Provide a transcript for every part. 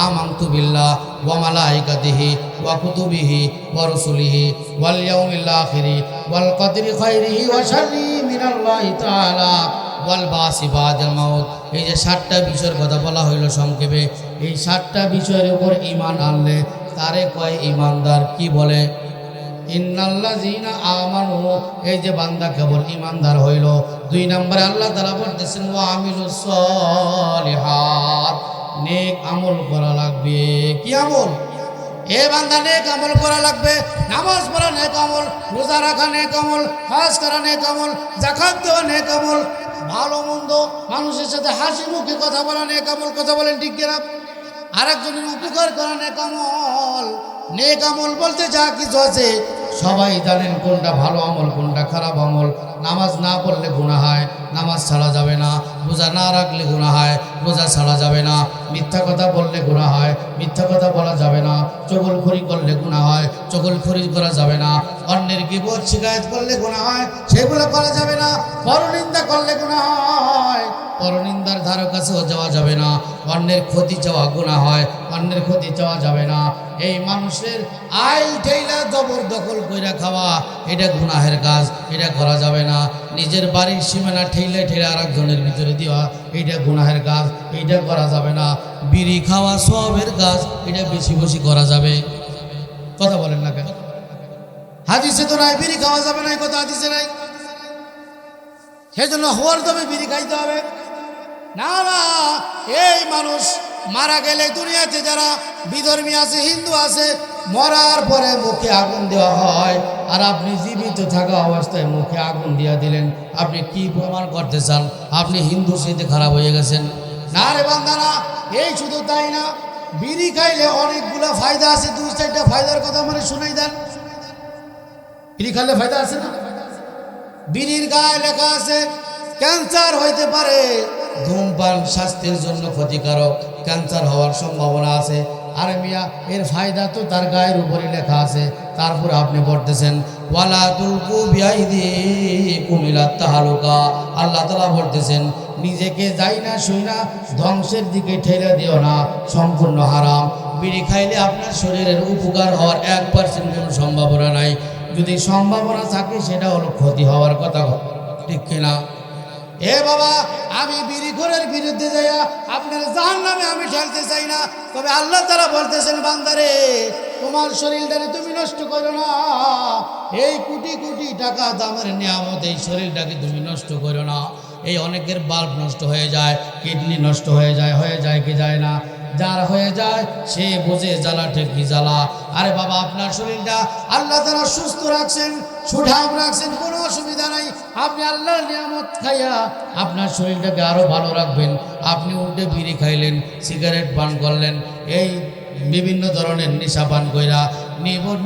আমানতু বিল্লাহ ওয়া মালাইকাতিহি ওয়া কুতুবিহি ওয়া রুসুলিহি ওয়াল ইয়াউমিল আখিরি ওয়াল কদরি খাইরিহি ওয়া শাররিহি মিনাল্লাহি তাআলা ওয়াল বাসি বাদাল মাউত। এই যে 7টা বিষয়ের কথা বলা হইল সংক্ষেপে, এই 7টা বিষয়ের উপর ঈমান আনলে তারে কয় ঈমানদার। কি বলে? ইন্নাল্লাযীনা আমানু, এই যে বান্দা কেবল ঈমানদার হইল। 2 নম্বরে আল্লাহ তাআলা বলতেছেন ওয়া আমিলুস সলিহাত, নেক আমল করা লাগবে। কি আমল? এ বান্দা নেক আমল করা লাগবে। নামাজ পড়া নেক আমল, রোজা রাখা নেক আমল, হজ করা নেক আমল, যাকাত দেওয়া নেক আমল, ভালো মন্দ মানুষের সাথে হাসি মুখে কথা বলা নেক আমল। কথা বলেন ঠিক কিনা? আরেকজনের উপকার করা নেক আমল। নেক আমল বলতে যা কিছু আছে সবাই জানেন কোনটা ভালো আমল কোনটা খারাপ আমল। নামাজ না পড়লে গুনাহ হয়, নামাজ ছাড়া যাবে না। রোজা না রাখলে গুনাহ হয়, রোজা ছাড়া যাবে না। মিথ্যা কথা বললে গুনাহ হয়, মিথ্যা কথা বলা যাবে না। চগলখড়ি করলে গুনাহ হয়, চগলখড়ি করা যাবে না। অন্যের গীবত শিকায়ত করলে গুনাহ হয়, সেগুলো করা যাবে না। পরনিন্দা করলে গুনাহ হয়, পরনিন্দার ধারে কাছেও যাওয়া যাবে না। অন্যের ক্ষতি চাওয়া গুনাহ হয়, অন্যের ক্ষতি চাওয়া যাবে না। এই মানুষের আইল ঠেইলা জবরদখল কইরা খাওয়া এটা গুনাহের কাজ, এটা করা যাবে না। নিজের বাড়ির সীমানা ঠেইলে ঠেলে আরেকজনের ভিতরে দেওয়া এটা গুনাহের কাজ, এটা করা যাবে না। বিড়ি খাওয়া সবের কাজ, এটা বেশি বেশি করা যাবে। কথা বলেন না কেন? হাদিসে তো নাই বিড়ি খাওয়া যাবে না, এই কথা হাদিসে নাই। সেজন্য হওয়ার দমে বিড়ি খাইতে হবে না। না, এই মানুষ মারা গেলে দুনিয়াতে যারা বিধর্মী আছে, হিন্দু আছে, মরার পরে মুখে আগুন দেওয়া হয়। আর আপনি জীবিত থাকা অবস্থায় মুখে আগুন দিয়ে দিলেন, আপনি কি প্রমাণ করতে চান আপনি হিন্দু সাথে খারাপ হয়ে গেছেন? না রে বান্দারা, এই শুধু তাই না, বিড়ি খাইলে অনেকগুলো ফায়দা আছে। 2-4টা ফায়দার কথা মানে শুনাই দেন। বিড়ি খাইলে ফায়দা আছে না? বিড়ির গায়ে লেখা আছে ক্যান্সার হইতে পারে, ধূমপান স্বাস্থ্যের জন্য ক্ষতিকারক, ক্যান্সার হওয়ার সম্ভাবনা আছে। আরে মিয়া, এর ফায়দা তো তার গায়ের উপরে লেখা আছে। তারপর আপনি বলতেছেন ওয়ালা তুলকু বিআইদিকুম ইলা তাহালুকা। আল্লাহ তাআলা বলতেছেন নিজেকে যাই না শুই না ধ্বংসের দিকে ঠেলে দিও না, সম্পূর্ণ হারাম। বিড়ি খাইলে আপনার শরীরের উপকার হওয়ার 1% কোনো সম্ভাবনা নাই। যদি সম্ভাবনা থাকে সেটা হলো ক্ষতি হওয়ার কথা, ঠিক কিনা? এ বাবা, আমি বিড়িখোরের বিরুদ্ধে যাইয়া আপনার জাহান্নামে আমি ঠেলতে চাই না। তবে আল্লাহ তাআলা বলতেছেন বান্দারে, তোমার শরীরটারে তুমি নষ্ট করো না। এই কোটি কোটি টাকা দামের নিয়ামত, এই শরীরটাকে তুমি নষ্ট করো না। এই অনেকের বাল্ব নষ্ট হয়ে যায়, কিডনি নষ্ট হয়ে যায় কি যায় না? যার হয়ে যায় সে বোঝে জ্বালা ঠিক কি জ্বালা। আরে বাবা, আপনার শরীরটা আল্লাহ তাআলা সুস্থ রাখছেন, সুঠাম রাখছেন, কোনো অসুবিধা নাই। আপনি আল্লাহর নিয়ামত খাইয়া আপনার শরীরটাকে আরো ভালো রাখবেন। আপনি উল্টে বিড়ি খাইলেন, সিগারেট পান করলেন, এই বিভিন্ন ধরনের নেশা পান কইরা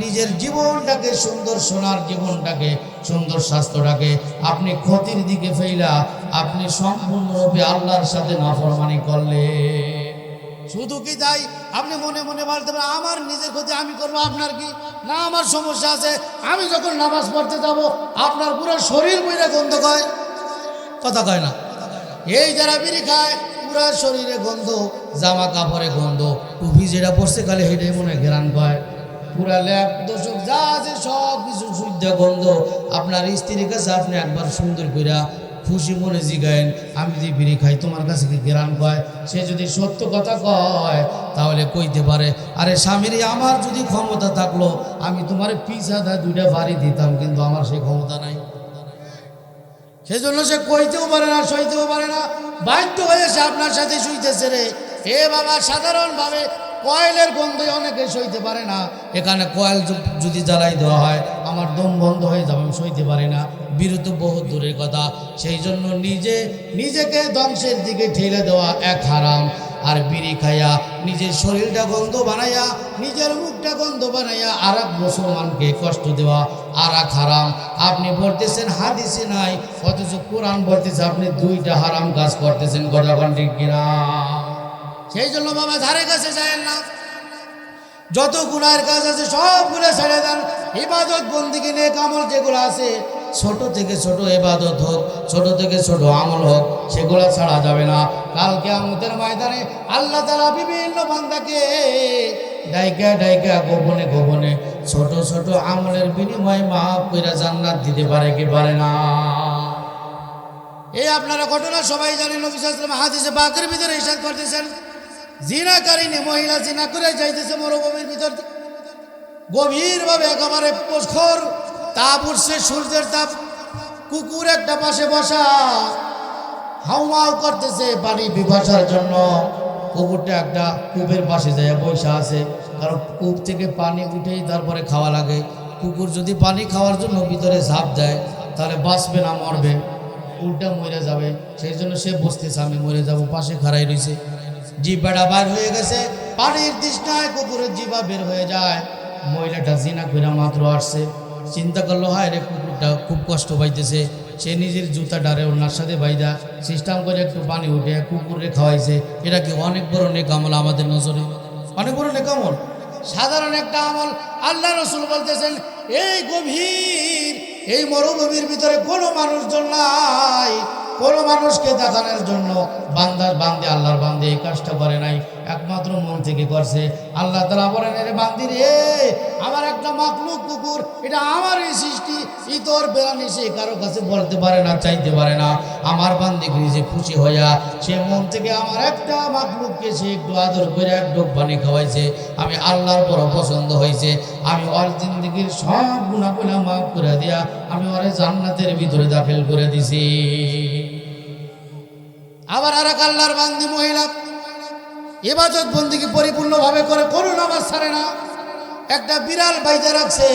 নিজের জীবনটাকে সুন্দর, সোনার জীবনটাকে, সুন্দর স্বাস্থ্যটাকে আপনি ক্ষতির দিকে ফেলা, আপনি সম্পূর্ণরূপে আল্লাহর সাথে নাফরমানি করলে। শুধু কি তাই? আপনি মনে মনে বলতে পারেন আমার নিজের ক্ষতি আমি করবো, আপনার কি? না, আমার সমস্যা আছে। আমি যখন নামাজ পড়তে যাব আপনার পুরো শরীর বইরা গন্ধ কয়। কথা কয় না? এই যারা বিড়ি খায় পুরা শরীরে গন্ধ, জামা কাপড়ে গন্ধ, টুপি যেটা পড়ছে খালি হেঁটে মনে ঘেরান কয়, পুরা ল্যাপ দোষক যা আছে সব কিছু শুদ্ধ গন্ধ। আপনার স্ত্রীর কাছে আপনি একবার সুন্দর কইরা খুশি মনে জিগায়েন আমি যে বিড়ি খাই তোমার কাছে কি ঘেরান কয়? সে যদি সত্য কথা কয় তাহলে কইতে পারে আরে স্বামীর, আমার যদি ক্ষমতা থাকলো আমি তোমার পিছাদা 2টা বাড়ি দিতাম, কিন্তু আমার সেই ক্ষমতা নাই। সেজন্য সে কইতেও পারে না, সইতেও পারে না, বাধ্য হয়ে সে আপনার সাথে শুইতেছে রে। এ বাবা, সাধারণভাবে কয়েলের গন্ধে অনেকে সইতে পারে না। এখানে কয়েল যদি জ্বালাই দেওয়া হয় আমার দম বন্ধ হয়ে যাবে, আমি সইতে পারি না। বিরত বহু দূরের কথা। সেই জন্য নিজেকে ধ্বংসের দিকে ঠেলে দেওয়া এক হারাম। আর বিড়ি খাইয়া নিজের শরীরটা গন্ধ বানাইয়া, নিজের মুখটা গন্ধ বানাইয়া আর এক মুসলমানকে কষ্ট দেওয়া আর এক হারাম। আপনি বলতেছেন হাদিসে নাই, অথচ কোরআন বলতেছে আপনি 2টা হারাম কাজ করতেছেন। কথা ঠিক কিনা? সেই জন্য বাবা ধারে কাছে যায়েন না। যত গুনাহের কাজ আছে সবগুলো ছেড়ে দেন। ইবাদত বন্দেগী নেক আমল যেগুলো আছে ছোট থেকে ছোট ইবাদত হোক, ছোট থেকে ছোট আমল হোক, সেগুলো ছাড়া যাবে না। কাল কিয়ামতের ময়দানে আল্লাহ তাআলা বিভিন্ন বান্দাকে ডাইকা ডাইকা গোপনে গোপনে ছোট ছোট আমলের বিনিময়ে মাফ কইরা জান্নাত দিতে পারে কি পারে না? এই আপনারা ঘটনা সবাই জানেন। নবী সাল্লাল্লাহু আলাইহি ওয়াসাল্লাম হাদিসে পাকের ভিতরে ইরশাদ করতেছেন, জিনাকারিনী মহিলা জিনা করে যাইতেছে মরুভূমির ভিতর, গভীরভাবে একেবারে প্রখর তাপ উঠছে, সূর্যের তাপ। কুকুর একটা পাশে বসা হাউমাউ করতেছে পানি পিপাসার জন্য। কুকুরটা একটা কূপের পাশে যায় বসে আছে, কারণ কূপ থেকে পানি উঠেই তারপরে খাওয়া লাগে। কুকুর যদি পানি খাওয়ার জন্য ভিতরে ঝাঁপ দেয় তাহলে বাঁচবে না মরবে, উল্টা মরে যাবে। সেই জন্য সে বুঝতেছে আমি মরে যাব, পাশে খাড়াই রয়েছে। জিহ্বাটা বার হয়ে গেছে, পানির তৃষ্ণায় কুকুরের জিহ্বা বের হয়ে যায়। মহিলাটা জিনা কইরা মাত্র আসছে, চিন্তা করলো হায় রে কুকুরটা খুব কষ্ট পাইতেছে। সে নিজের জুতা ডারে ওনার সাথে বাইদা সিস্টেম করে একটু পানি উঠে কুকুরে খাওয়াইছে। এটা কি অনেক বড় নেক আমল আমাদের নজরে, অনেক বড় নেক আমল, সাধারণ একটা আমল। আল্লাহ রাসূল বলতেছেন, এই গভীর এই মরুভূমির ভিতরে কোনো মানুষজন নাই, কোনো মানুষকে দেখানোর জন্য বান্দে আল্লাহর বান্দে এই কাজটা করে নাই, একমাত্র মন থেকে করছে। আল্লাহ তাআলা বলেন, রে বান্দি রে, আমার একটা মাখলুক কুকুর, এটা আমারই সৃষ্টি, ইতর বেরানি সে কারো কাছে বলতে পারে না, চাইতে পারে না। আমার বান্দিকে যে খুশি হইয়া সে মন থেকে আমার একটা মাখলুককে সে একটু আদর করে এক ডোক পানি খাওয়াইছে, আমি আল্লাহর বড় পছন্দ হয়েছে। আমি ওর জিন্দেগির সব গুনাহগুলো মাফ করে দিয়া আমি ওরে জান্নাতের ভিতরে দাখিল করে দিছি। আবার আর এক আল্লাহর বান্দি মহিলা ইবাদত বন্দেগী পরিপূর্ণভাবে করে, কোনো নামাজ ছাড়ে না। একটা বিড়াল বাইতে রাখছে,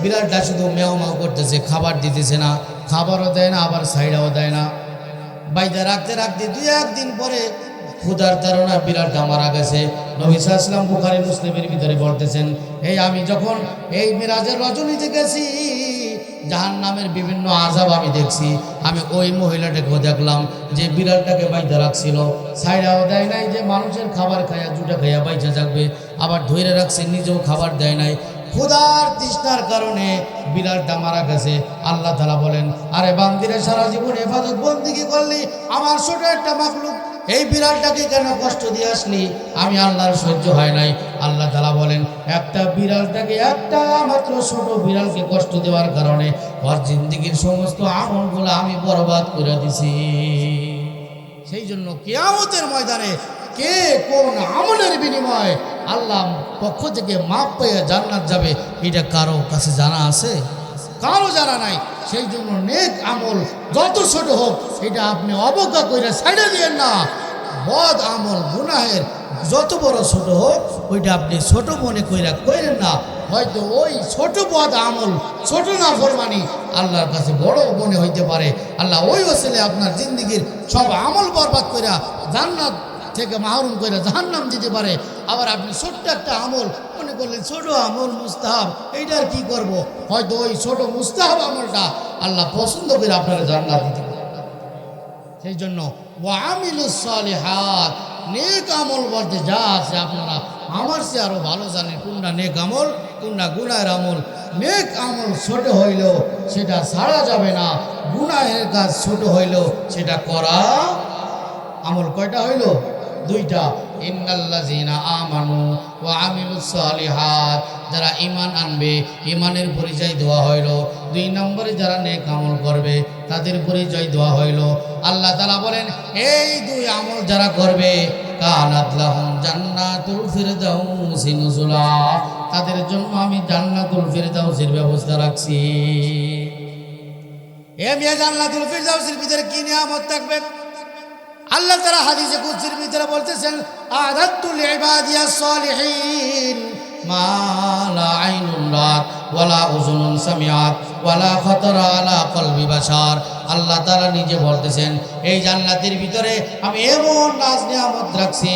বিড়ালটা শুধু মেও মেও করতেছে, খাবার দিতেছে না, খাবারও দেয় না, আবার সাইডাও দেয় না। বাইতে রাখতে রাখতে দুই একদিন পরে ক্ষুধার তাড়না বিড়ালটা মারা গেছে। নবী সাল্লাল্লাহু আলাইহি ওয়াসাল্লাম বুখারী মুসলিমের ভিতরে বলতেছেন, এই আমি যখন এই মিরাজের রজনীতে গেছি, জাহান্নামের বিভিন্ন আযাব আমি দেখছি। আমি ওই মহিলাটাকেও দেখলাম যে বিড়ালটাকে বাইতে রাখছিল, ছাইড়াও দেয় নাই যে মানুষের খাবার খাইয়া জুটা খাইয়া বাইচা যাবে, আবার ধরে রাখছে, নিজেও খাবার দেয় নাই। ক্ষুধার তৃষ্ণার কারণে বিড়ালটা মারা গেছে। আল্লাহ তাআলা বলেন, আরে বান্দিরে সারা জীবন ইবাদত বন্দেগী করলি, আমার ছোট একটা মাখলুক এই বিড়ালটাকে কেন কষ্ট দিয়ে আসলি? আমি আল্লাহর সহ্য হয় নাই। আল্লাহ তাআলা বলেন, একটা বিড়ালটাকে, একটা মাত্র ছোট বিড়ালকে কষ্ট দেওয়ার কারণে ওর জিন্দেগীর সমস্ত আমলগুলো আমি বরবাদ করে দিছি। সেই জন্য কিয়ামতের ময়দানে কে কোন আমলের বিনিময়ে আল্লাহ পক্ষ থেকে মাপ পেয়ে জান্নাত যাবে, এটা কারো কাছে জানা আছে? কারো জানা নাই। সেই জন্য নেক আমল যত ছোট হোক এটা আপনি অবজ্ঞা করে ছাইড়ে দিয়েন না। বদ আমল গুনাহের যত বড় ছোট হোক ওইটা আপনি ছোট মনে কইরেন না। হয়তো ওই ছোট বদ আমল, ছোট নাফরমানি আল্লাহর কাছে বড় মনে হইতে পারে। আল্লাহ ওই ওসিলায় আপনার জিন্দেগীর সব আমল বরবাদ কইরা জান্নাত থেকে মাহরুম করে জাহান্নাম দিতে পারে। আবার আপনি ছোট্ট একটা আমল মনে করলেন, ছোট আমল মুস্তাহাব, এইটার কি করব, হয়তো ওই ছোট মুস্তাহাব আমলটা আল্লাহ পছন্দ করে আপনারা জান্নাত দিতে পারে। সেই জন্য ওয়া আমিলুস সালিহাত, নেক আমল বলতে যা আছে আপনারা আমার চেয়ে আরো ভালো জানেন কোনটা নেক আমল কোনটা গুনাহের আমল। নেক আমল ছোট হইলেও সেটা ছাড়া যাবে না, গুনাহের কাজ ছোট হইলেও সেটা করা। আমল কয়টা হইল? দুইটা। ইন্নাল্লাযীনা আমানু ওয়া আমিলুস সালিহাত, যারা ঈমান আনবে ঈমানের পরিচয় দেওয়া হইল। দুই নম্বরে যারা নেক আমল করবে তাদের পরিচয় দেওয়া হইল। আল্লাহ তাআলা বলেন, এই দুই আমল যারা করবে কানাত লাহুম জান্নাতুল ফিরদাউসি নুজুলা, তাদের জন্য আমি জান্নাতুল ফিরদাউসের ব্যবস্থা রাখছি। এ মিয়া, জান্নাতুল ফিরদাউসের ভিতরে কি নিয়ামত থাকবে? আল্লাহ তাআলা হাদিসে কুদসির ভিতরে বলতেছেন, আ'দাতু লিইবাদিয়াস সালিহিন মা লা আইনুন রাত ওয়ালা উযুনুন সামিআত ওয়ালা খাতারা আলা কলবি বাশার। আল্লাহ তাআলা নিজে বলতেছেন, এই জান্নাতের ভিতরে আমি এমন নাজ নিয়ামত রাখছি,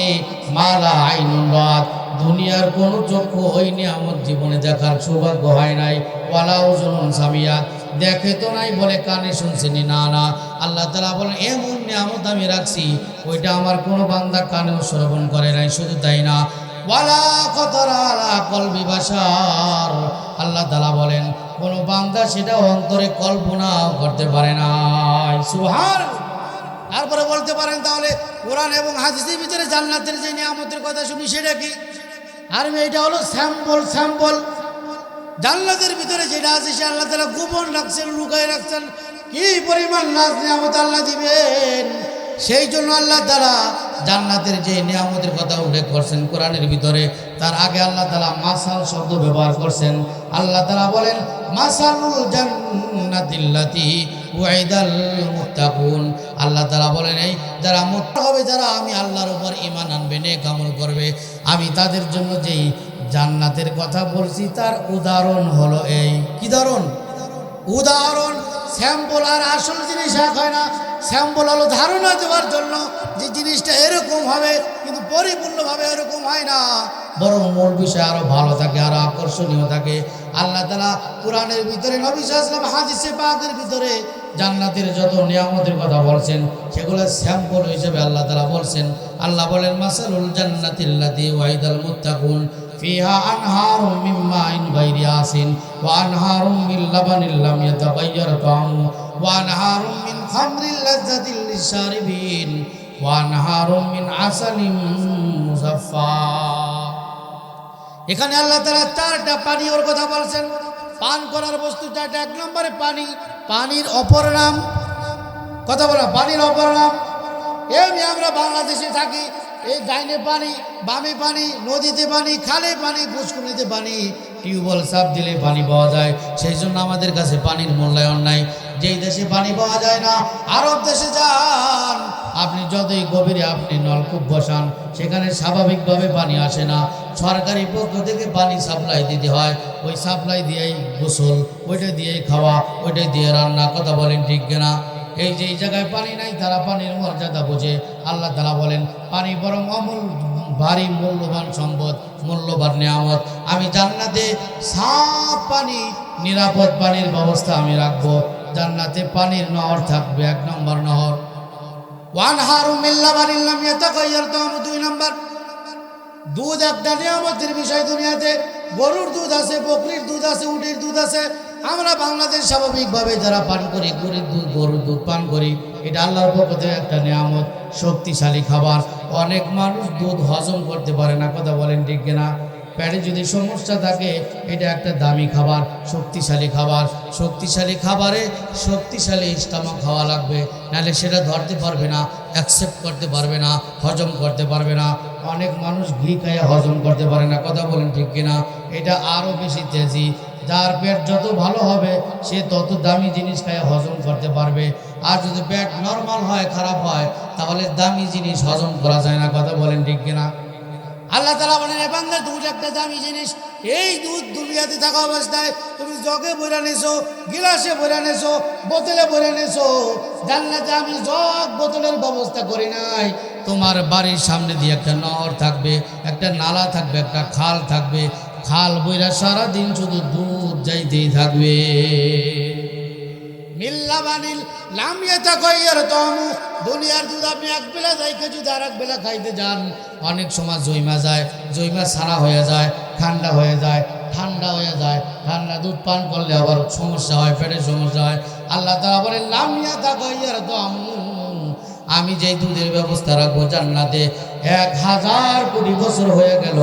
মা লা আইনুন রাত, দুনিয়ার কোন চক্ষু ওই নিয়ামত জীবনে দেখার সৌভাগ্য হয় নাই। ওয়ালা উযুনুন সামিআত, দেখে তো নাই বলে কানে শুনছেনি, না না। আল্লাহ তাআলা বলেন, এমন নিয়ামত আমি রাখছি ওইটা আমার কোনো বান্দা কানেও শ্রবণ করে নাই। শুধু তাই না, ওয়ালা খতরা আলা কলবি বাশার। আল্লাহ তাআলা বলেন কোন বান্দা সেটা অন্তরে কল্পনাও করতে পারে না। সুবহানাল্লাহ। তারপরে বলতে পারেন তাহলে কোরআন এবং হাদিসের ভিতরে জান্নাতের যে নিয়ামতের কথা শুনি সেটা কি? আর এটা হলো স্যাম্পল। জান্নাতের ভিতরে যেটা আছে সে আল্লাহ তাআলা গোপন রাখছেন, লুকায় রাখছেন। কি পরিমাণ নাজ নিয়ামত আল্লাহ দিবেন, সেই জন্য আল্লাহ তাআলা জান্নাতের যে নিয়ামতের কথা উল্লেখ করছেন কোরআনের ভিতরে, তার আগে আল্লাহ তাআলা মাসাল শব্দ ব্যবহার করছেন। আল্লাহ তাআলা বলেন মাসালুল জান্নাতিল্লাতী ওয়াইদাল মুত্তাকুন। আল্লাহ তাআলা বলেন এই যারা মুত্তাক হবে, যারা আমি আল্লাহর উপর ঈমান আনবে, নেক আমল করবে, আমি তাদের জন্য যেই জান্নাতের কথা বলছি তার উদাহরণ হলো এই। কি উদাহরণ? স্যাম্পল আর আসল জিনিস এক হয় না। স্যাম্পল হলো ধারণা দেওয়ার জন্য যে জিনিসটা এরকম হবে, কিন্তু পরিপূর্ণভাবে এরকম হয় না, বরং মূল বিষয় আরো ভালো থাকে, আরো আকর্ষণীয় থাকে। আল্লাহ তাআলা কোরআনের ভিতরে, নবী সাল্লাল্লাহু আলাইহি ওয়াসাল্লাম হাদিসে পাকের ভিতরে জান্নাতের যত নিয়ামতের কথা বলছেন সেগুলো স্যাম্পল হিসেবে আল্লাহ তাআলা বলছেন। আল্লাহ বলেন মাসালুল জান্নাতিল্লাতী ওয়াইদাল মুত্তাকুন ফিহা আনহারুম মিন মাইন গায়রি আসিন ওয়া আনহারুম মিন লাবানিন লাম ইয়াতাগায়্যার তা'আমুহু ওয়া আনহারুম মিন খামরিল লাযযাতিল লিশারিবিন ওয়া আনহারুম মিন আসালিম মুসাফফা। এখানে আল্লাহ তাআলা চারটা পানীয়র কথা বলছেন, পান করার বস্তু চারটা। এক নম্বরে পানি, পানির অপর নাম, কথা বলা, পানির অপর নাম। এমনি আমরা বাংলাদেশে থাকি, এই ডাইনে পানি, বামে পানি, নদীতে পানি, খালে পানি, পুষ্করিণীতে পানি, টিউবওয়েল সাপ দিলে পানি পাওয়া যায়। সেই জন্য আমাদের কাছে পানির মূল্যায়ন নাই। যেই দেশে পানি পাওয়া যায় না, আরব দেশে যান আপনি, যতই গভীরে আপনি নলকূপ বসান, সেখানে স্বাভাবিকভাবে পানি আসে না। সরকারি পক্ষ থেকে পানি সাপ্লাই দিতে হয়, ওই সাপ্লাই দিয়েই গোসল, ওইটা দিয়েই খাওয়া, ওইটা দিয়ে রান্না। কথা বলেন ঠিক কিনা? এই যে এই জায়গায় পানি নাই, তারা পানির মর্যাদা বোঝে। আল্লাহ তাআলা বলেন পানি বরং ভারী মূল্যবান সম্পদ, মূল্যবান নিয়ামত। আমি জান্নাতে সাফ পানি, নিরাপদ পানির ব্যবস্থা আমি রাখবো। জান্নাতে পানির নহর থাকবে, এক নম্বর নহর। ওয়ানহারুম মিন লাবানিন লাম ইয়াতাগায়্যার তা'আমুহু, দুই নম্বর। দুধ একটা নিয়ামতের বিষয়। দুনিয়াতে গরুর দুধ আছে, বকরির দুধ আছে, উটের দুধ আছে। আমরা বাংলাদেশ স্বাভাবিকভাবে যারা পান করি, গরুর দুধ পান করি, এটা আল্লাহর পক্ষ থেকে একটা নিয়ামত, শক্তিশালী খাবার। অনেক মানুষ দুধ হজম করতে পারে না। কথা বলেন ঠিক কিনা? পেটে যদি সমস্যা থাকে, এটা একটা দামি খাবার, শক্তিশালী খাবার। শক্তিশালী খাবারে শক্তিশালী স্টমাক খাওয়া লাগবে, নাহলে সেটা ধরতে পারবে না, অ্যাকসেপ্ট করতে পারবে না, হজম করতে পারবে না। অনেক মানুষ ঘি খাইয়ে হজম করতে পারে না। কথা বলেন ঠিক কিনা? এটা আরও বেশি তেজি। যার পেট যত ভালো হবে সে তত দামি জিনিস খাইয়ে হজম করতে পারবে। আর যদি পেট নর্মাল হয়, খারাপ হয়, তাহলে দামি জিনিস হজম করা যায় না। কথা বলেন ঠিক কিনা? আল্লাহ তাআলা বলেন এ বান্দা, দুধ একটা দামি জিনিস। এই দুধ দুনিয়াতে থাকা অবস্থায় তুমি জগে ভরে নেছো, গিলাসে ভরে নেছো, বোতলে ভরে নেছো। জান্নাতে আমি জগ বোতলের ব্যবস্থা করি নাই। তোমার বাড়ির সামনে দিয়ে একটা নহর থাকবে, একটা নালা থাকবে, একটা খাল থাকবে। খাল বইরা সারাদিন শুধু দুধ যাইতেই থাকবে। মিল্লাবানিল লাম ইয়াতাগায়্যার তা'আমুহু, দুনিয়ার দুধ আপনি এক বেলা যাইকে যদি আর এক বেলা খাইতে যান, অনেক সময় জৈমা যায়, জৈমা ছাড়া হয়ে যায়, ঠান্ডা হয়ে যায়, ঠান্ডা হয়ে যায়। ঠান্ডা দুধ পান করলে আবার সমস্যা হয়, পেটের সমস্যা হয়। আল্লাহ তাআলা বলেন লাম ইয়াতাগায়্যার তা'আমুহু, আমি যেই দুধের ব্যবস্থা রাখবো জান্নাতে, 1000 কোটি বছর হয়ে গেল,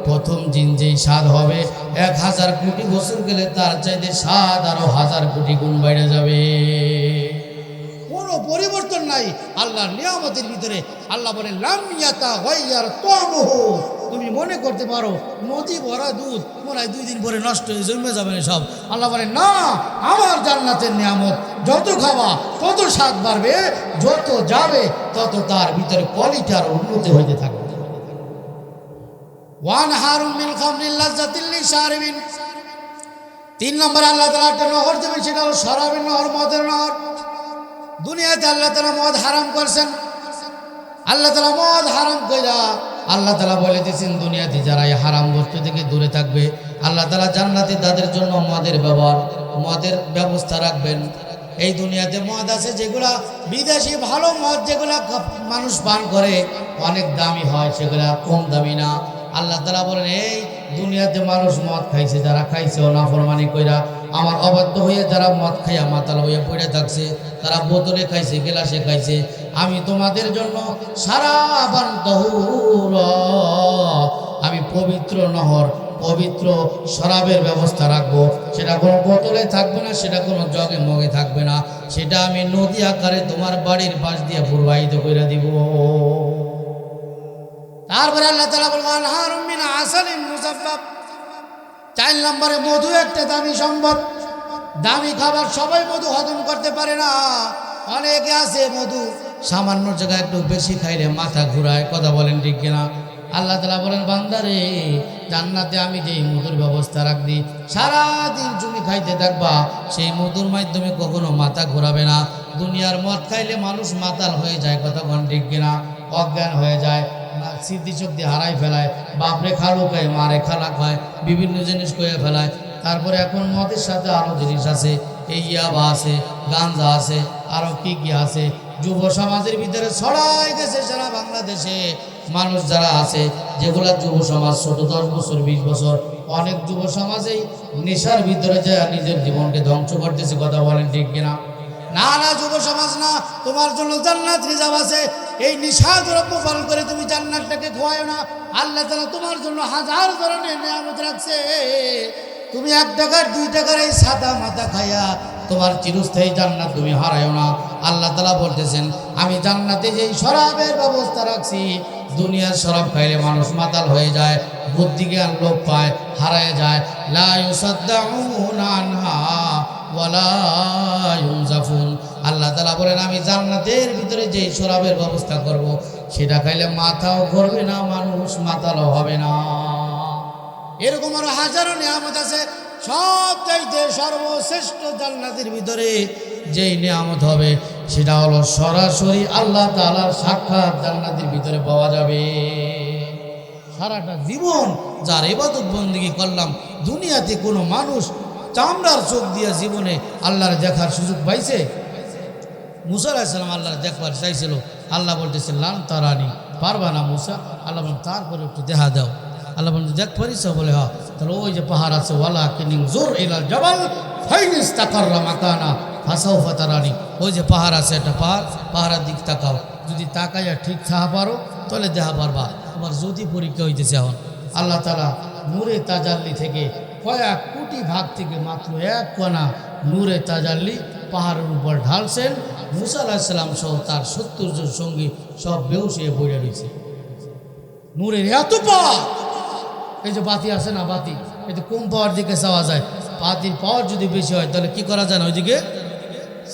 প্রথম দিন যেই স্বাদ হবে, 1000 কোটি বছর গেলে তার চাইতে স্বাদ আরো 1000 কোটি গুণ বেড়ে যাবে। কোনো পরিবর্তন নাই আল্লাহর নিয়ামতের ভিতরে। আল্লাহ বলেন লাম ইয়াতাগায়্যার তা'আমুহু। তুমি মনে করতে পারো নদী ভরা দুধ মনে হয় 2 দিন পরে নষ্ট হয়ে জমে যাবে না সব। আল্লাহ বলেন না, আমার জান্নাতের নিয়ামত যত খাওয়া তত স্বাদ বাড়বে, যত যাবে তত তার ভিতরে কোয়ালিটি আর উন্নতি হইতে থাকবে। ওয়ানহারুম মিন খামরিল লাযযাতিল লিশারিবিন, 3 নম্বর আল্লাহ তাআলা একটা নহর দেবেন, সেটা হলো শরাবের নহর, মদের নহর। দুনিয়াতে আল্লাহ তাআলা মদ হারাম করছেন। আল্লাহ তাআলা মদ হারাম কইরা আল্লাহ তাআলা বলে দিয়েছেন দুনিয়াতে যারা এই হারাম বস্তু থেকে দূরে থাকবে, আল্লাহ তাআলা জান্নাতে তাদের জন্য মদের ব্যবস্থা রাখবেন। এই দুনিয়াতে মদ আছে যেগুলা বিদেশি ভালো মদ, যেগুলা মানুষ পান করে অনেক দামি হয়, সেগুলা কম দামি না। আল্লাহ তাআলা বলেন, এই দুনিয়াতে মানুষ মদ খাইছে, যারা খাইছে ও নাফরমানি কইরা আমার অবাধ্য হয়ে যারা মদ খাইয়া মাতাল হইয়া পড়ে থাকছে, তারা বোতলে খাইছে, গেলাসে খাইছে, আমি তোমাদের জন্য সারাবান তহুর, আমি পবিত্র নহর, পবিত্র শরাবের ব্যবস্থা রাখবো। সেটা কোনো বোতলে থাকবে না, সেটা কোনো জগে মগে থাকবে না, সেটা আমি নদী আকারে তোমার বাড়ির পাশ দিয়ে প্রবাহিত করে দিব। তারপরে আল্লাহ তাআলা বলবেন, আনহারুম মিন আসালিন মুসাফফাফ। 4 নম্বরে মধু একটা দামি সম্পদ, দামি খাবার। সবাই মধু হজম করতে পারে না। অনেকে আছে মধু সামান্য জায়গায় একটু বেশি খাইলে মাথা ঘুরায়। কথা বলেন ঠিক কিনা? আল্লাহ তাআলা বলেন, বান্দারে জান্নাতে আমি যেই মধুর ব্যবস্থা রাখবি, সারাদিন তুমি খাইতে থাকবা, সেই মধুর মাধ্যমে কখনো মাথা ঘোরাবে না। দুনিয়ার মদ খাইলে মানুষ মাতাল হয়ে যায়। কথা বলেন ঠিক কিনা? অজ্ঞান হয়ে যায়, স্মৃতিশক্তি হারাই ফেলায়, বাপরে খালু খায়, মারে খালা খায়, বিভিন্ন জিনিস কয়ে ফেলায়। তারপরে এখন মদের সাথে আরও জিনিস আছে, এই ইয়াবা আছে, গাঞ্জা আছে, আরও কি কি আছে। যুব সমাজের ভিতরে ছড়াই গেছে সারা বাংলাদেশে। মানুষ যারা আছে, যেগুলা যুব সমাজ ছোট 10 বছর 20 বছর, অনেক যুব সমাজেই নেশার ভিতরে যায় নিজের জীবনকে ধ্বংস করতেছে। কথা বলেন ঠিক কিনা? না না, যুব সমাজ না, তোমার জন্য জান্নাত রিজার্ভ আছে। এই নিশা দ্রব্য পালন করে তুমি জান্নাতটাকে খোয়াও না। আল্লাহ তাআলা তোমার জন্য হাজার ধরনের নিয়ামত রাখছে। তুমি 1 টাকার 2 টাকার এই সাদা মাথা খাইয়া তোমার চিরস্থায়ী জান্নাত তুমি হারায়ও না। আল্লাহ তাআলা বলতেছেন, আমি জান্নাতে যেই শরাবের ব্যবস্থা রাখছি, দুনিয়ার শরাব খাইলে মানুষ মাতাল হয়ে যায়, বুদ্ধি জ্ঞান লোপ পায়, হারায় যায়। লা ইউসাদ্দাউনা আনহা ওয়ালা ইউনজাফুন। আল্লাহ তাআলা বলেন, আমি জান্নাতের ভিতরে যে শরাবের ব্যবস্থা করব, সেটা খাইলে মাথাও ঘুরবে না, মানুষ মাতালও হবে না। এরকম আরো হাজারো নিয়ামত আছে। সবচাইতে সর্বশ্রেষ্ঠ জান্নাতের ভিতরে যেই নিয়ামত হবে, সেটা হলো সরাসরি আল্লাহ তাআলার সাক্ষাৎ জান্নাতের ভিতরে পাওয়া যাবে। সারাটা জীবন যার ইবাদত বন্দেগী করলাম, দুনিয়াতে কোনো মানুষ চামড়ার চোখ দিয়ে জীবনে আল্লাহর দেখার সুযোগ পাইছে? মুসা আলাইহিস সালাম আল্লাহর দেখবার চাইছিল। আল্লাহ বলতেছে, লান তারানি, পারবা না মুসা। আল্লাহ বলেন, তারপরে একটু দেখা দাও। আল্লাহ বলেন, দেখ পারিস? বলে হ্যাঁ। তাহলে ওই যে পাহাড় আছে, ওয়ালা কিনিং জোর ইলাল জাবাল ফাইনিস তাকাররা মাকানা ফাসাউফা তারানি। ওই যে পাহাড় আছে, একটা পাহাড়ের দিক তাকাও। যদি তাকাইয়া ঠিক থাকা পারো তাহলে দেখা পারবা। তোমার যদি পরীক্ষা হইতেছে এখন। আল্লাহ তাআলা নূরে তাজাল্লি থেকে কয়েক কোটি ভাগ থেকে মাত্র 1 কণা নূরে তাজাল্লি পাহাড়ের উপর ঢালছেন। মুসা আলাইহিস সালাম সহ তার 70 জন সঙ্গী সব বেহুশ হয়ে পড়ে রয়েছে। নূরের এত পাওয়ার। এই যে বাতি আছে না, বাতি, এই যে কম পাওয়ার দিকে চাওয়া যায়। বাতির পাওয়ার যদি বেশি হয় তাহলে কি করা যায় না, ওইদিকে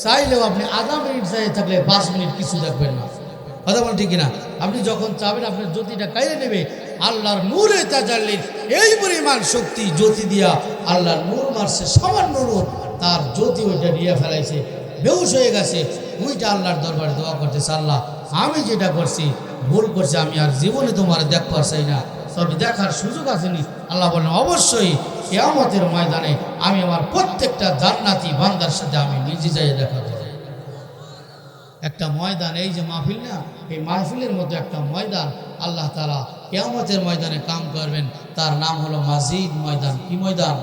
চাইলেও আপনি আধা মিনিট চাই থাকলে 5 মিনিট কিছু দেখবেন না। কথা বল ঠিক কিনা? আপনি যখন চাবেন আপনার জ্যোতিটা কাইরে নেবে। আল্লাহর নূরে তাজাল্লির এই পরিমাণ শক্তি, জ্যোতি দিয়া আল্লাহর নূর মারছে, সামান্য নূর, তার জ্যোতি ওইটা নিয়ে ফেলাইছে, বেহুশ হয়ে গেছে। ওইটা আল্লাহর দরবারে দোয়া করতেছে, আল্লাহ আমি যেটা করছি ভুল করছি, আমি আর জীবনে তোমার দেখবার চাই না, তবে দেখার সুযোগ আসেনি। আল্লাহ বলেন, অবশ্যই কিয়ামতের ময়দানে আমি আমার প্রত্যেকটা জান্নাতি বান্দার সাথে আমি নিজে যাই দেখা করব। একটা ময়দান, এই যে মাহফিল না, এই মাহফিলের মতো একটা ময়দান আল্লাহ তাআলা কিয়ামতের ময়দানে কাম করবেন। তার নাম হলো মাজিদ ময়দান। কি ময়দান?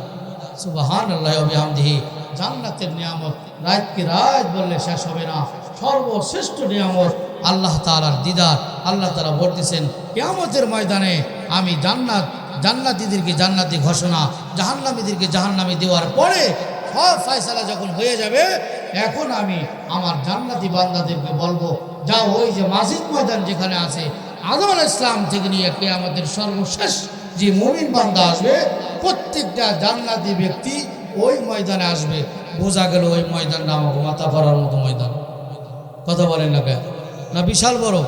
সুবহানাল্লাহি ওয়া বিহামদিহি। জান্নাতের নিয়ামত রাতকে রাত বললে শেষ হবে না। সর্বশ্রেষ্ঠ নিয়ামত আল্লাহ তাআলার দিদার। আল্লাহ তাআলা বলতেছেন, কিয়ামতের ময়দানে আমি জান্নাতীদেরকে জান্নাতি ঘোষণা, জাহান্নামীদেরকে জাহান্নামী দেওয়ার পরে সব ফয়সালা যখন হয়ে যাবে, এখন আমি আমার জান্নাতি বান্দাদেরকে বলবো, যাও ওই যে মাজিদ ময়দান যেখানে আছে, আদম আলাইহিস সালাম থেকে নিয়ে কিয়ামতের সর্বশেষ যে মুমিন বান্দা আসবে, প্রত্যেকটা জান্নাতি ব্যক্তি ওই ময়দানে আসবে। বোঝা গেল ওই ময়দানটা আমাকে মাথা করার মতো ময়দান। কথা বলেন না কেন? না বিশাল বড়?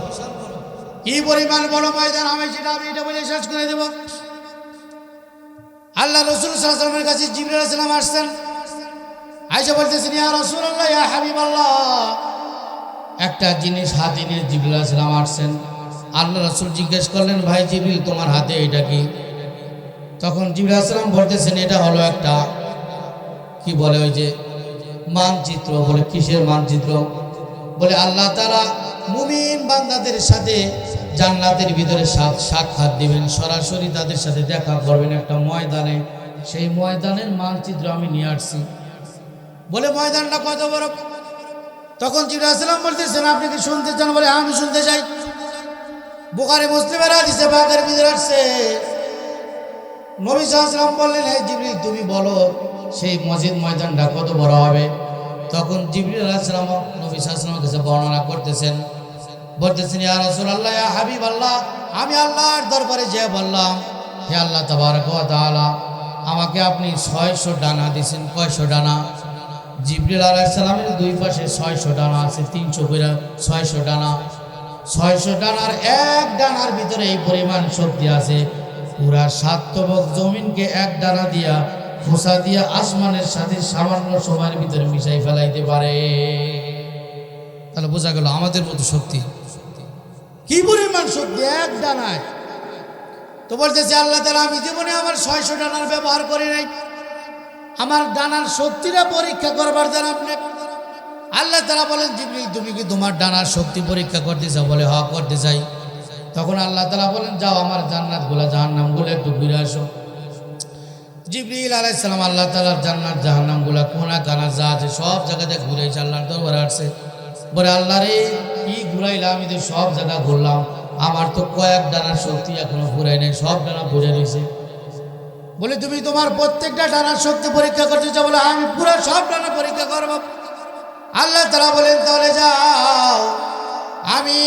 কি পরিমাণ বড় ময়দান আমি এটা বলে শেষ করে দেব। আল্লাহ রাসূল সাল্লাল্লাহু আলাইহি ওয়াসাল্লামের কাছে জিবরাইল আলাইহিস সালাম আসছেন। আয়েশা বলতেছেন, ইয়া রাসূলুল্লাহ, ইয়া হাবিবাল্লাহ, একটা জিনিস হাতে নিয়ে জিবরাইল আলাইহিস সালাম আসছেন। আল্লাহ রাসূল জিজ্ঞেস করলেন, ভাই জিবরিল, তোমার হাতে এটা কি? তখন জিবরাইল আলাইহিস সালাম বলতেছেন, এটা হলো একটা কি বলে, ওই যে মানচিত্র। বলে কিসের মানচিত্র? বলে আল্লাহ তাআলা মুমিন বান্দাদের সাথে জান্নাতের ভিতরে সাক্ষাৎ দিবেন, সরাসরি তাদের সাথে দেখা করবেন একটা ময়দানে। সেই ময়দানের মানচিত্র আমি নিয়ে আসছি। বলে ময়দানটা কত বড়? তখন জিবরাইল আলাইহিস সালাম বলতেছেন, আপনি কি শুনতে চান? বলে আমি শুনতে চাই। বুখারী মুসলিমের হাদিসে পাকের ভিতরে আসছে, নবী সাল্লাল্লাহু আলাইহি ওয়াসাল্লাম বললেন, হে জিবরিল তুমি বলো সেই মসজিদ ময়দানটা কত বড় হবে? তখন জিবরিল আলাইহিস সালাম নবী সাল্লাল্লাহু আলাইহি ওয়াসাল্লামের কাছে বর্ণনা করতেছেন, বলতেছেন, ইয়া রাসূলুল্লাহ, ইয়া হাবিবাল্লাহ, আমি আল্লাহর দরবারে যেয়ে বললাম, হে আল্লাহ তাবারক ওয়া তাআলা, আমাকে আপনি 600 ডানা দিয়েছেন। কয়শো ডানা? জিবরিল আলাইহিস সালামের দুই পাশে 600 ডানা আছে, 300 করে 600 ডানা। 600 ডানার এক ডানার ভিতরে এই পরিমাণ শক্তি আছে, পুরা 7 তবক জমিনকে এক ডানা দিয়া খোসা দিয়া আসমানের সাথে সামান্য সময়ের ভিতরে মিশাই ফেলাইতে পারে। তাহলে বোঝা গেল আমাদের মতো শক্তি, কি পরিমাণ শক্তি এক ডানায়। তো বলতেছে আল্লাহ তাআলা, আমি জীবনে আমার 600 ডানার ব্যবহার করি নাই, আমার ডানার শক্তিটা পরীক্ষা করবার জন্য আপনি। আল্লাহ তাআলা বলেন, জিবরিল তুমি কি তোমার ডানার শক্তি পরীক্ষা করতে চাও? বলে হ্যাঁ করতে চাই। তখন আল্লাহ তাআলা বলেন, যাও আমার জান্নাতগুলো জাহান্নামগুলো একটু ঘুরে আসো। জিবরিল আলাইহিস সালাম আল্লাহ তাআলার জান্নাত জাহান্নামগুলো কোনা কানা যা আছে সব জায়গাতে ঘুরে এসে আল্লাহর দরবারে আসছে। বলে আল্লাহ রে, কি ঘুরাইলাম? আমি তো সব জায়গা ঘুরলাম, আমার তো কয়েক ডানার শক্তি এখনো ঘুরাই নাই, সব ডানা ঘুরে নিয়েছে। বলে তুমি তোমার প্রত্যেকটা ডানার শক্তি পরীক্ষা করতে চাও? বলে আমি পুরো সব ডানা পরীক্ষা করব। আল্লাহ তাআলা বলেন, তাহলে যাও, আমি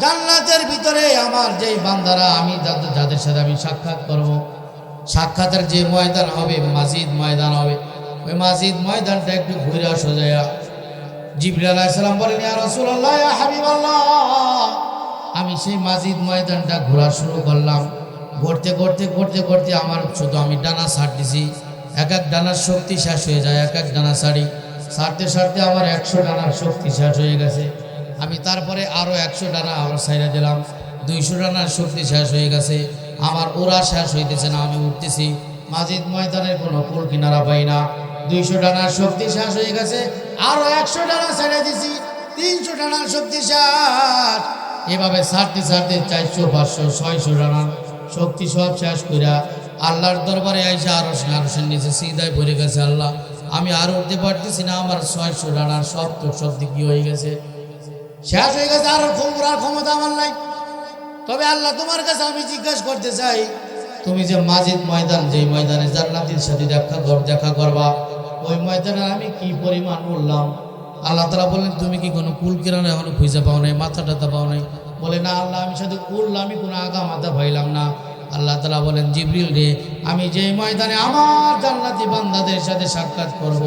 জান্নাতের ভিতরে আমার যেই বান্দারা, আমি যাদের সাথে আমি সাক্ষাৎ করব, সাক্ষাতের যে ময়দান হবে, মাসজিদ ময়দান হবে, ওই মাসজিদ ময়দানটা একটু ঘুরে আসো যায়। জিবরিল আলাইহিস সালাম বলেন, ইয়া রাসূলুল্লাহ, ইয়া হাবিবাল্লাহ, আমি সেই মাসজিদ ময়দানটা ঘোরা শুরু করলাম। ঘুরতে ঘুরতে ঘুরতে ঘুরতে আমার শুধু আমি ডানা ছাড় দিছি, এক এক ডানার শক্তি শেষ হয়ে যায়। এক এক ডানা ছাড়তে ছাড়তে আমার 100 ডানার শক্তি শেষ হয়ে গেছে। আমি তারপরে আরও 100 ডানা আবার ছাইড়া দিলাম, 200 ডানার শক্তি শেষ হয়ে গেছে। আমার ওরা শেষ হইতেছে না, আমি উঠতেছি, মাসজিদ ময়দানের কোনো কুল কিনারা পাই না। 200 ডানার শক্তি শেষ হয়ে গেছে, আরও 100 ডানা ছেড়ে দিছি, 300 ডানার শক্তি শেষ। এভাবে ছাড়তে ছাড়তে 400, 500, 600 ডানার শক্তি সব শেষ কইরা আল্লাহর দরবারে আইসা আরশের নিচে সিজদায় পড়ে গেছে। আল্লাহ, আমি আর উঠতে পারতেছি না, আমার 600 ডানার সব তো শক্তি কি হয়ে গেছে, শেষ হয়ে গেছে, আর ঘুরার ক্ষমতা আমার নাই। তবে আল্লাহ তোমার কাছে আমি জিজ্ঞাসা করতে চাই, তুমি যে মাসজিদ ময়দান, যে ময়দানে জান্নাতীর সাথে দেখা করবা, ওই ময়দানে আমি কি পরিমাণ উঠলাম? আল্লাহ তাআলা বলেন, তুমি কি কোনো কুল কিনারা এখনো খুঁজে পাও নাই, মাথা টাথা পাও নাই? বলে না আল্লাহ, আমি শুধু উঠলাম, আমি কোনো আগা মাথা পাইলাম না। আল্লাহ তাআলা বলেন, জিবরিল রে, আমি যে ময়দানে আমার জান্নাতি বান্দাদের সাথে সাক্ষাৎ করব,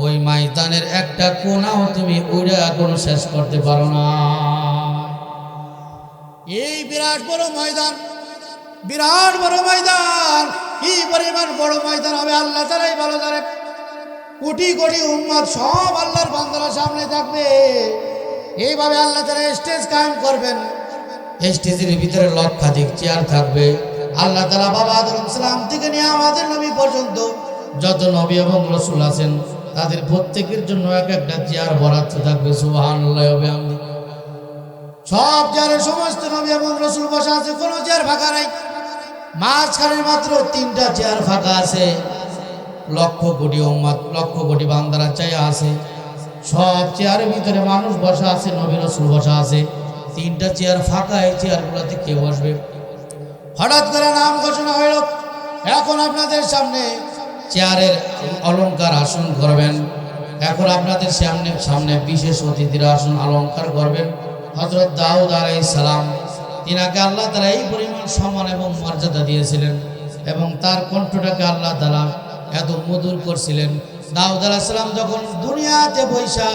ওই ময়দানের একটা কোনাও তুমি উড়ে এখনো শেষ করতে পারো না। এই বিরাট বড় ময়দান, বিরাট বড় ময়দান, কি পরিমাণ বড় ময়দান হবে আল্লাহ তাআলাই ভালো জানে। কোটি কোটি উম্মত সব আল্লাহর বান্দারা সামনে থাকবে। এইভাবে আল্লাহ তাআলা স্টেজ কায়েম করবেন, স্টেজের ভিতরে লক্ষাধিক চেয়ার থাকবে। আল্লাহ তাআলা বাবা আদম আলাইহিস সালাম থেকে নিয়ে আমাদের নবী পর্যন্ত যত নবী এবং রাসূল আছেন, তাদের প্রত্যেকের জন্য এক একটা চেয়ার বরাদ্দ থাকবে। সুবহানাল্লাহ ওয়া বিহামদি। সব চেয়ারে সমস্ত নবী এবং রাসূল বসা আছে, কোনো চেয়ার ফাঁকা নাই। মাঝখানে মাত্র 3টা চেয়ার ফাঁকা আছে। লক্ষ কোটি উম্মত, লক্ষ কোটি বান্দারা চাই আছে, সব চেয়ারের ভিতরে মানুষ বসা আছে, নবী রাসূল বসা আছে। 3টা চেয়ার ফাঁকা, এই চেয়ারগুলোতে কে বসবে? হঠাৎ করে নাম ঘোষণা হইল, এখন আপনাদের সামনে চেয়ারের অলংকার আসন করবেন। এখন আপনাদের সামনে বিশেষ অতিথিরা আসন অলংকার করবেন। হযরত দাউদ আলাইহিস সালাম, তিনাকে আল্লাহ তাআলা এই পরিমাণ সম্মান এবং মর্যাদা দিয়েছিলেন এবং তার কণ্ঠটাকে আল্লাহ তাআলা এত মধুর করছিলেন। দাউদ আলাইহিস সালাম যখন দুনিয়াতে বৈশা,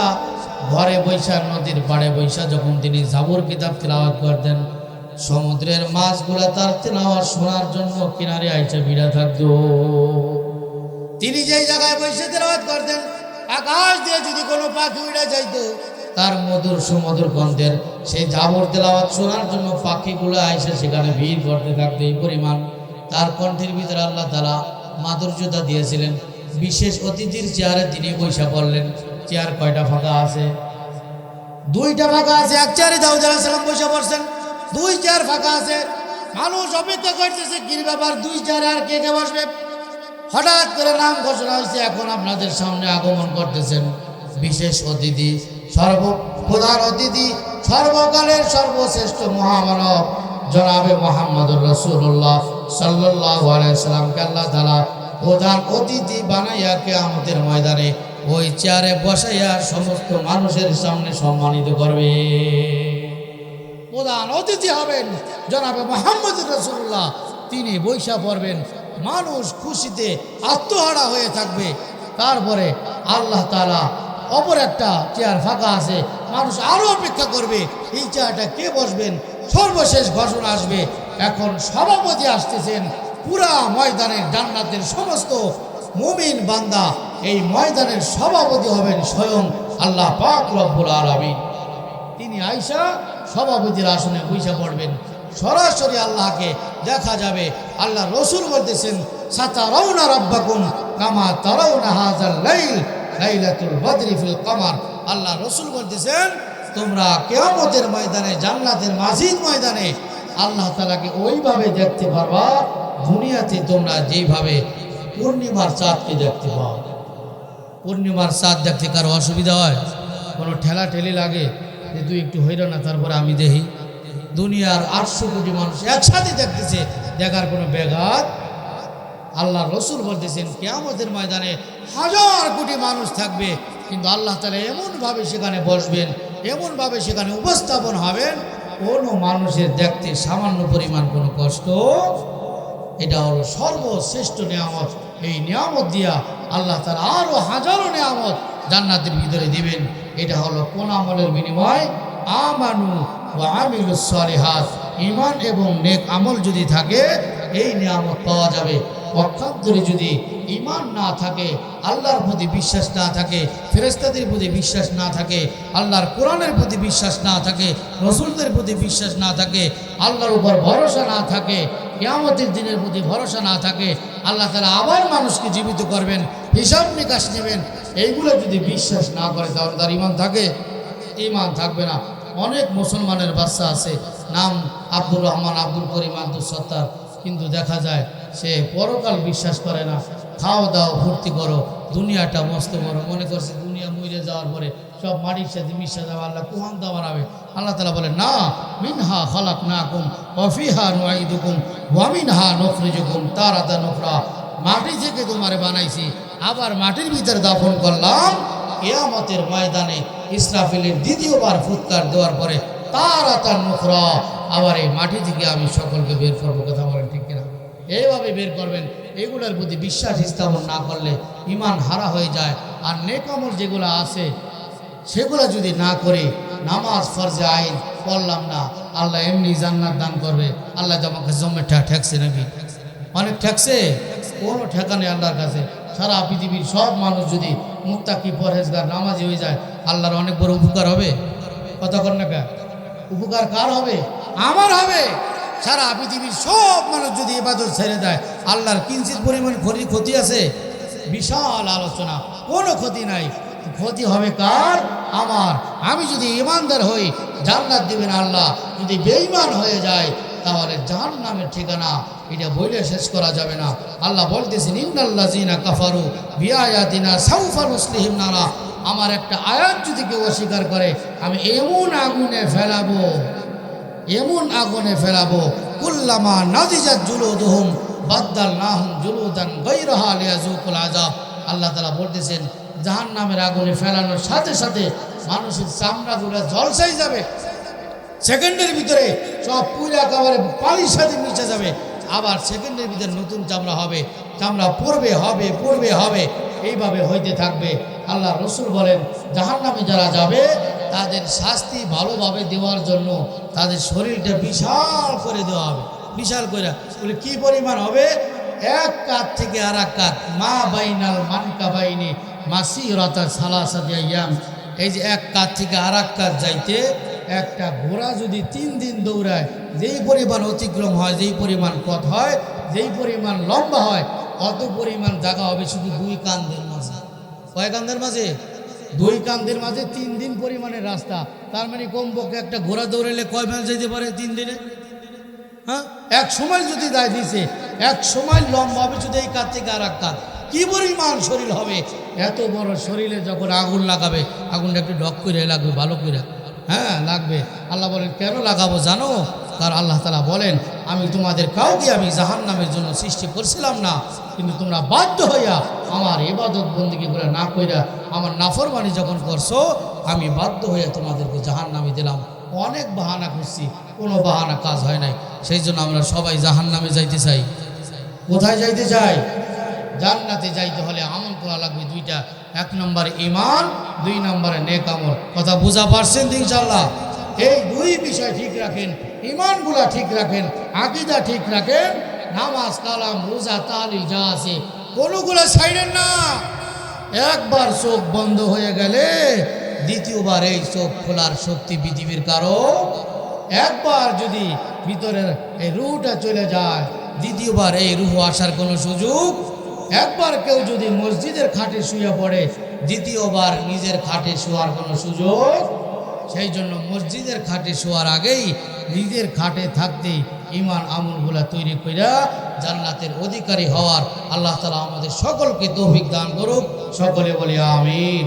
ঘরে বৈশা, নদীর পাড়ে বৈশা যখন তিনি জাবুর কিতাব তিলাওয়াত করতেন, সমুদ্রের মাছগুলা তার তিলাওয়াত শোনার জন্য কিনারে আইসা ভিড়া থাকতো। তিনি যেই জায়গায় বসে তিলাওয়াত করতেন, আকাশ দিয়ে যদি কোনো পাখি উড়ে যাইতো, তার মধুর সুমধুর কণ্ঠের সেই জাবর তেলাওয়াত শোনার জন্য পাখিগুলো আইসা সেখানে ভিড় করতে থাকতো। এই পরিমাণ তার কণ্ঠের ভিতরে আল্লাহ তাআলা মাধুর্যতা দিয়েছিলেন। বিশেষ অতিথির চেয়ারে তিনি বৈশা পড়লেন। চেয়ার কয়টা ফাঁকা আছে? 2টা ফাঁকা আছে। এক চেয়ারে দাউদ আলাইহিস সালাম বসে পড়ছেন, দুই চেয়ার ফাঁকা আছে, মানুষ অপেক্ষা করতেছে কি ব্যাপার, দুই চেয়ারে আর কে কে বসবে। হঠাৎ করে নাম ঘোষণা হয়েছে, এখন আপনাদের সামনে আগমন করতেছেন বিশেষ অতিথি, প্রধান অতিথি, সর্বকালের সর্বশ্রেষ্ঠ মহামানব জনাবে মুহাম্মদুর রাসূলুল্লাহ সাল্লাল্লাহু আলাইহি সাল্লামকে আল্লাহ তাআলা প্রধান অতিথি বানাইয়া কিয়ামতের ময়দানে ওই চেয়ারে বসাইয়া সমস্ত মানুষের সামনে সম্মানিত করবে। প্রধান অতিথি হবেন জনাবে মুহাম্মদুর রাসূলুল্লাহ, তিনি বৈশা পড়বেন, মানুষ খুশিতে আত্মহারা হয়ে থাকবে। তারপরে আল্লাহ তাআলা অপর একটা চেয়ার ফাঁকা আছে, মানুষ আরো অপেক্ষা করবে এই চেয়ারটা কে বসবেন। সর্বশেষ ঘোষণা আসবে, এখন সভাপতি আসতেছেন, পুরা ময়দানের জান্নাতের সমস্ত মুমিন বান্দা এই ময়দানের সভাপতি হবেন স্বয়ং আল্লাহ পাক রব্বুল আলামিন। তিনি আয়েশা সভাপতির আসনে বসে পড়বেন, সরাসরি আল্লাহকে দেখা যাবে। আল্লাহ রসুল বলতেছেন, সাতারাউনা রাব্বাকুম কামা তারাউনা হাযাল লাইল লাইলাতুল বদরি ফিল কমার। আল্লাহ রসুল বলতেছেন, তোমরা কিয়ামতের ময়দানে জান্নাতের মাজিদ ময়দানে আল্লাহ তাআলাকে ওইভাবে দেখতে পারবা দুনিয়াতে তোমরা যেইভাবে পূর্ণিমার চাঁদকে দেখতে পাও। পূর্ণিমার চাঁদ দেখতে কারো অসুবিধা হয়, কোনো ঠেলা ঠেলি লাগে যে তুই একটু হইল না, তারপরে আমি দেখি। দুনিয়ার 800 কোটি মানুষ একসাথে দেখতেছে, দেখার কোনো ব্যাঘাত। আল্লাহ রসুল বলতেছেন, কিয়ামতের ময়দানে 1000 কোটি মানুষ থাকবে, কিন্তু আল্লাহ তাআলা এমনভাবে সেখানে বসবেন, এমনভাবে সেখানে উপস্থাপন হবেন, কোনো মানুষের দেখতে সামান্য পরিমাণ কোনো কষ্ট। এটা হলো সর্বশ্রেষ্ঠ নিয়ামত। এই নিয়ামত দিয়া আল্লাহ তাআলা আরো হাজারো নিয়ামত জান্নাতের ভিতরে দিবেন। এটা হলো কোন আমলের বিনিময়? আমানু ওয়া আমিলুস সালিহাত, ঈমান এবং নেক আমল যদি থাকে এই নিয়ামত পাওয়া যাবে। পক্ষান্তরে যদি ঈমান না থাকে, আল্লাহর প্রতি বিশ্বাস না থাকে, ফেরেশতাদের প্রতি বিশ্বাস না থাকে, আল্লাহর কোরআনের প্রতি বিশ্বাস না থাকে, রাসূলদের প্রতি বিশ্বাস না থাকে, আল্লাহর উপর ভরসা না থাকে, কিয়ামতের দিনের প্রতি ভরসা না থাকে, আল্লাহ তাআলা আবার মানুষকে জীবিত করবেন, হিসাব নিকাশ নেবেন, এইগুলো যদি বিশ্বাস না করে তাহলে তার ঈমান থাকে? ঈমান থাকবে না। অনেক মুসলমানের বাচ্চা আছে, নাম আব্দুর রহমান, আব্দুল করিম, আব্দুল সত্তার, কিন্তু দেখা যায় সে পরকাল বিশ্বাস করে না। খাও দাও ফুর্তি করো, দুনিয়াটা মস্ত বড়, মনে করছে দুনিয়া মরে যাওয়ার পরে সব মাটির সাথে মিশে যাবে, আল্লাহ কুহান দা বানাবে। আল্লাহ তাআলা বলে, না, মিনহা খালাকনাকুম ওয়া ফিহা নুঈদুকুম ওয়া মিনহা নুখরিজুকুম তারাতান উখরা। মাটি থেকে তোমারে বানাইছি, আবার মাটির ভিতরে দাফন করলাম। কিয়ামতের ময়দানে ইসরাফিলের দ্বিতীয়বার ফুৎকার দেওয়ার পরে তারাতান উখরা, আবার এই মাটি থেকে আমি সকলকে বের করবো। কথা বলেন ঠিক কিনা? এইভাবে বের করবেন। এগুলোর প্রতি বিশ্বাস স্থাপন না করলে ঈমান হারা হয়ে যায়। আর নেক আমল যেগুলো আছে সেগুলো যদি না করে, নামাজ ফরজে আইন পড়লাম না, আল্লাহ এমনি জান্নাত দান করবে। আল্লাহ তো আমাকে জমে ঠেকছে নাকি? অনেক ঠেকছে, কোনো ঠেকা নেই আল্লাহর কাছে। সারা পৃথিবীর সব মানুষ যদি মুত্তাকি পরহেজগার নামাজি হয়ে যায়, আল্লাহর অনেক বড় উপকার হবে। কথা কর না, উপকার কার হবে? আমার হবে। সারা পৃথিবীর সব মানুষ যদি ইবাদত ছেড়ে দেয়, আল্লাহর কিঞ্চিত পরিমাণ ক্ষতি আছে? বিশাল আলোচনা, কোনো ক্ষতি নাই। ক্ষতি হবে কার? আমার। আমি যদি ইমানদার হই জান্নাত দিবেন আল্লাহ, যদি বেঈমান হয়ে যায় তাহলে জাহান্নামের ঠিকানা। এটা বলে শেষ করা যাবে না। আল্লাহ বলতেছেন, ইন্নাল্লাযীনা কাফারু বিআয়াতিনা সাউফা নুসলিহিম নারা। আমার একটা আয়াত যদি কেউ অস্বীকার করে, আমি এমন আগুনে ফেলাবো, এমন আগুনে ফেলাবো, কুল্লামা নাদিজাত জুলুদুহুম বাদদালনাহুম জুলুদান গায়রাহা লিয়াযুকুল আযাব। আল্লাহ তাআলা বলতেছেন, জাহান্নামের আগুনে ফেলানোর সাথে সাথে মানুষের চামড়াগুলো ঝলসাই যাবে, সেকেন্ডের ভিতরে সব পুরা একেবারে পানির সাথে মিশে যাবে। আবার সেকেন্ডের ভিতরে নতুন চামড়া হবে, চামড়া পড়বে হবে, পড়বে হবে, এইভাবে হইতে থাকবে। আল্লাহ রসুল বলেন, জাহান্নামে যারা যাবে তাদের শাস্তি ভালোভাবে দেওয়ার জন্য তাদের শরীরটা বিশাল করে দেওয়া হবে। বিশাল করে বলে কি পরিমাণ হবে? এক কাত থেকে আর এক কাত, মা বাইনাল মানকা বাইনি মাসিরাতা সালাসাতি আইয়াম। এই যে এক কাত থেকে আর এক কাত যাইতে একটা ঘোড়া যদি 3 দিন দৌড়ায়, যেই পরিমাণ অতিক্রম হয়, যেই পরিমাণ পথ হয়, যেই পরিমাণ লম্বা হয়, অত পরিমাণ জায়গা হবে শুধু 2 কান্দের মাঝে। কয় কান্দের মাঝে? দুই কান্দের মাঝে 3 দিন পরিমাণের রাস্তা, তার মানে কমপক্ষে একটা ঘোড়া দৌড়াইলে কয় মাইল যেতে পারে 3 দিনে? হ্যাঁ, এক সময় যদি দায় দিছে, এক সময় লম্বা হবে যদি এই কাজ থেকে আর এক কাজ, কি পরিমাণ শরীর হবে। এত বড় শরীরে যখন আগুন লাগাবে, আগুনটা একটু ডক করে লাগবে, ভালো করে, হ্যাঁ লাগবে। আল্লাহ বলেন কেন লাগাবো জানো? কারণ আল্লাহ তাআলা বলেন আমি তোমাদের কাউকে আমি জাহান্নামের জন্য সৃষ্টি করছিলাম না, কিন্তু তোমরা বাধ্য হইয়া আমার ইবাদত বন্দেগী করে না কইরা আমার নাফরমানি যখন করছো, আমি বাধ্য হইয়া তোমাদেরকে জাহান্নামে দিলাম। অনেক বাহানা করছি, কোনো বাহানা কাজ হয় নাই। সেই জন্য আমরা সবাই জাহান্নামে যাইতে চাই। কোথায় যাইতে চাই? জান্নাতে যাইতে হলে আমল করা লাগবে দুইটা, 1 নম্বরে ঈমান, 2 নম্বরে নেক আমল। কথা বুঝা পারছেন তো ইনশাআল্লাহ? এই দুই বিষয় ঠিক রাখেন, ঈমানগুলা ঠিক রাখেন, আকীদা ঠিক রাখেন, নামাজ কালাম রোজা তাহলিল যা আছে কোনোগুলো ছাইড়েন না। একবার চোখ বন্ধ হয়ে গেলে দ্বিতীয়বার এই চোখ খোলার শক্তি পৃথিবীর কারো। একবার যদি ভিতরের এই রুহটা চলে যায়, দ্বিতীয়বার এই রুহ আসার কোনো সুযোগ। একবার কেউ যদি মসজিদের খাটে শুয়ে পড়ে, দ্বিতীয়বার নিজের খাটে শোয়ার কোনো সুযোগ। সেই জন্য মসজিদের খাটে শোয়ার আগেই নিজের খাটে থাকতেই ঈমান আমলগুলা তৈরি কইরা জান্নাতের অধিকারী হওয়ার আল্লাহ তাআলা আমাদের সকলকে তৌফিক দান করুক। সকলে বলি আমিন।